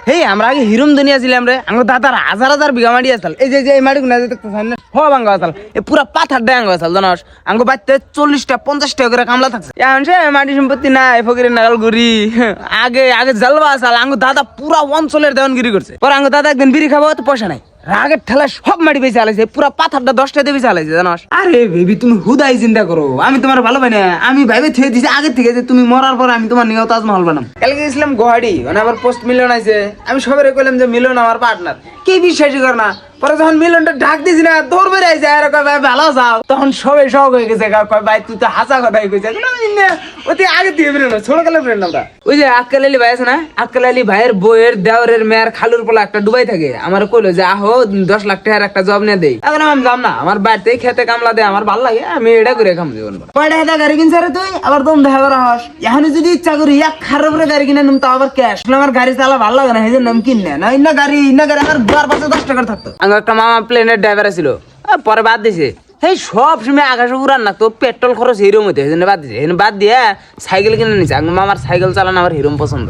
হেই আমরা আগে হিরুম দুনিয়া ছিলাম রে, আমার দাদার হাজার হাজার বিঘা মাটি আসল। এই যে এই মাটি গুনা দেখতেছেন না, সব আঙ্গ আসল, এ পুরা পাথার ডাঙ্গ আসল জানাস। আঙ্গ বাড়িতে 40টা 50টা করে কামলা থাকছে। এখন সে মাটি সম্পত্তি নাই, ফকিরের নাগাল ঘুরি। আগে আগে জালবা আসল, আঙ্গ দাদা পুরা অঞ্চলের দেওয়ানগিরি করছে। পরে আঙ্গ দাদা একদিন বিড়ি খাবো, তো পয়সা নাই, রাগের ঠেলা সব মাটি বেঁচে আলাইছে, পুরা পাথারটা 10টা দিয়ে বেঁচে আলাইছে জানাস। আরে বেবি তুমি হুদাই চিন্তা করো, আমি তোমার ভালো পাই না, আমি ভাইবে থুয়ে দিছি আগে থেকে যে তুমি মরার পর আমি তোমার নিয়েও তাজমহল বানাম। কালকে গেছিলাম গুয়াহাটি, মানে আমার পোস্ট মিলন আছে, আমি সবাই কইলাম যে মিলন আমার পার্টনার, কে বিশ্বাসই কর না। পরে যখন মিলনটা ডাক দিছি না, দৌড় বেড়ে আইছে, আর কয় ভাই ভালো যাও, তখন সবাই শখ হয়ে গেছে, কয় ভাই তুই তো হাসা কথাই কইছিস। ওতে আগে দিয়ে বেরোনো ছোট কালের ফ্রেন্ড আমরা। ওই যে আক্কেল আলী ভাই আছে না, আক্কেল আলী ভাইয়ের বইয়ের দেওরের মেয়ের খালুর পোলা একটা ডুবাই থাকে, আমার কইলো যে আহো 10 লাখ টাকার একটা জব নিয়ে দেই। এখন আমি যাম না, আমার বাড়িতে খেতে কামলা দেয়, আমার ভালো লাগে, আমি এটা করে খাম জীবন। কয়টা হেটা গাড়ি কিনছে রে তুই, আবার দম দেখা করা হস। এখন যদি ইচ্ছা করি এক খারাপ করে গাড়ি কিনে নিম, তো আবার ক্যাশ, আমার গাড়ি চালা ভালো লাগে না, সেই জন্য আমি কিনে না। ইন্না গাড়ি আমার দুয়ার পাশে 10 টাকার থাকতো। আমার একটা মামা প্লেনের ড্রাইভার ছিল, পরে বাদ দিছে। এই সব সময় আকাশে উড়ান না, তো পেট্রোল খরচ হিরোম হইতে, বাদ দিছে। বাদ দিয়ে সাইকেল কিনে নিছে। মামার সাইকেল চালানো আমার হিরোম পছন্দ।